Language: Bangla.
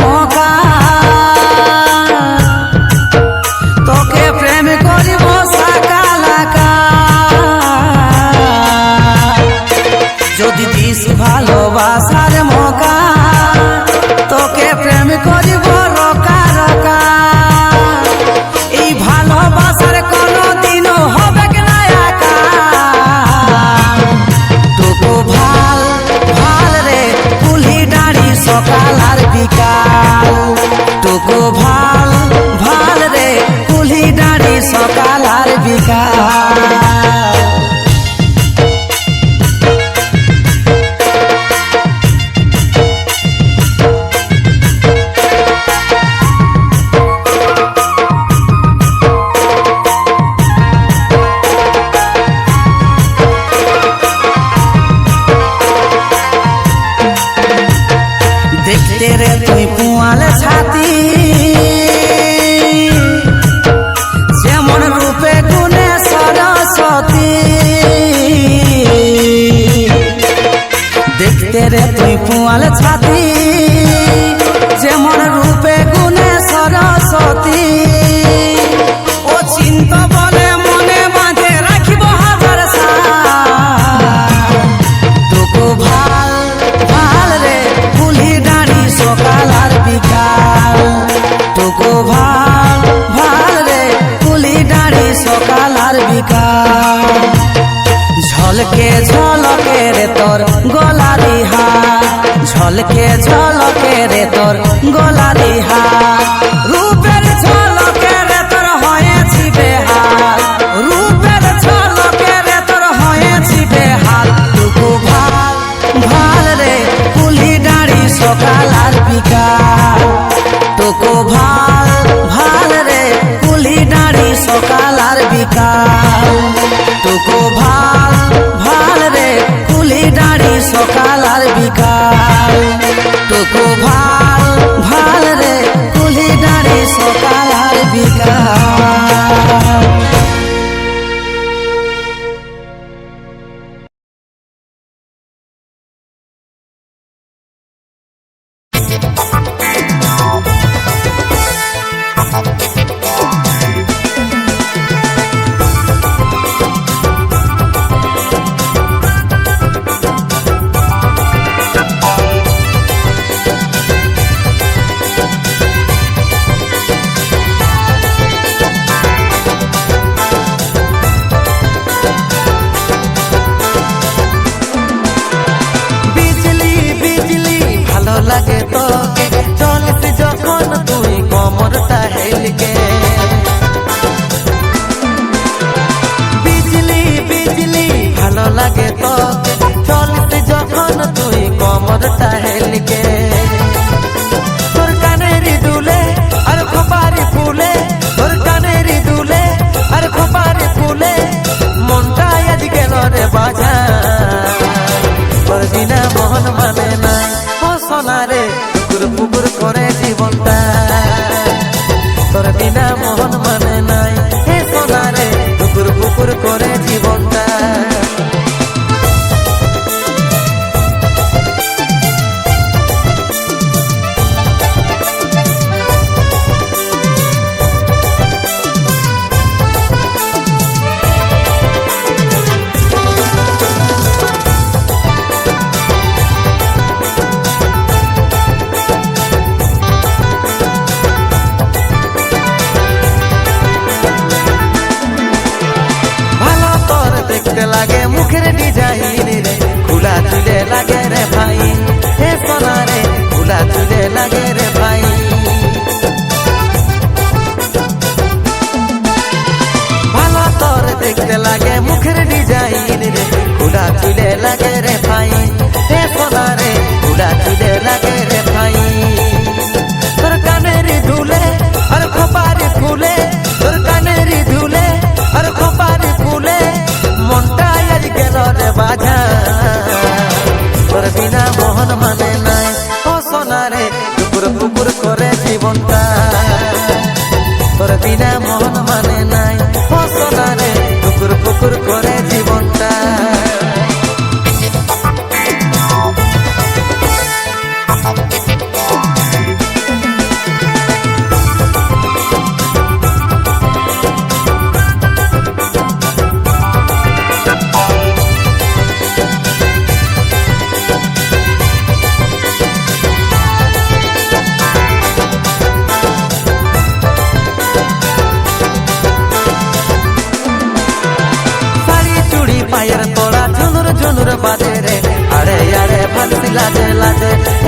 মকা তোকে প্রেম করিব সাকালাকা যদি দিস ভালোবাসার মকা তোকে প্রেম করিব রকা রকা এই ভালোবাসার কোনো দিনও হবে না একা তোকে ভাল ভাল রে কুলি দাঁড়ি সকাল আর বিকাল তোকে ভাল ভাল রে কুলি দাঁড়ি সকাল আর বিকাল দেখতে রে তুই পুয়াল ছাতি যেমন রূপে গুণে সরস্বতী দেখতে রে তুই পুয়াল ছাতি যেমন রূপে গুণে সরস্বতী ও চিন্ত বলে মনে বাঁধে রাখিব হাজার সাল তোকে ভাল ভাল রে কুলি দাঁড়ি সকাল আর বিকাল তোকে ভাল ভাল রে কুলি দাঁড়ি সকাল আর বিকাল ঝলকে ঝলকে রে তোর গলারি হাত ঝলকে ঝলকে রে তোর গলারি হাত রূপের ঝলকে রে তোর হয়েছি বেহাল রূপের ঝলকে রে তোর হয়েছি বেহাল তোকে ভাল ভাল রে কুলি দাঁড়ি সকাল আর বিকাল তোকে ভাল ভাল রে কুলি দাঁড়ি সকাল আর বিকাল তোকে ভাল ভাল রে কুলি দাঁড়ি সকাল আর বিকাল তোকে ভাল ভাল রে কুলি দাঁড়ি সকাল আর বিকাল বিজলি বিজলি ভালো লাগে তোকে চলিস যখন তুই কোমরটা হেলকে বিজলি বিজলি ভালো লাগে তোকে চলিস যখন তুই কোমরটা হেলকে তোর কানেরি দুলে আর খোপারি ফুলে তোর কানেরি দুলে আর খোপারি ফুলে মনটা আজ গেল রে বাজা তোর বিনা মোহন মানে নাই ও সোনা রে পুকুর পুকুর করে জীবনটা তোর বিনা মোহন মানে নাই হে সোনা রে পুকুর পুকুর করে জীবনটা দেখতে লাগে মুখের ডিজাইন রে খোলা চুলে লাগে রে ভাই হে সোনা রে খোলা চুলে লাগে রে ভাই ভালো তোর দেখতে লাগে মুখের ডিজাইন রে খোলা চুলে লাগে রে ভাই হে সোনা রে খোলা চুলে লাগে রে ভাই তোর কানের ধুলে আর খোপারি ফুলে তোর কানের ধুলে আর খোপারি ফুলে মনটা আজ গেল রে বাজা তোর বিনা মোহন মানে নাই ও সোনা রে পুকুর পুকুর করে জীবনটা তোর বিনা মোহন মানে নাই ও সোনা রে পুকুর পুকুর করে জীবনটা লাজে লাজে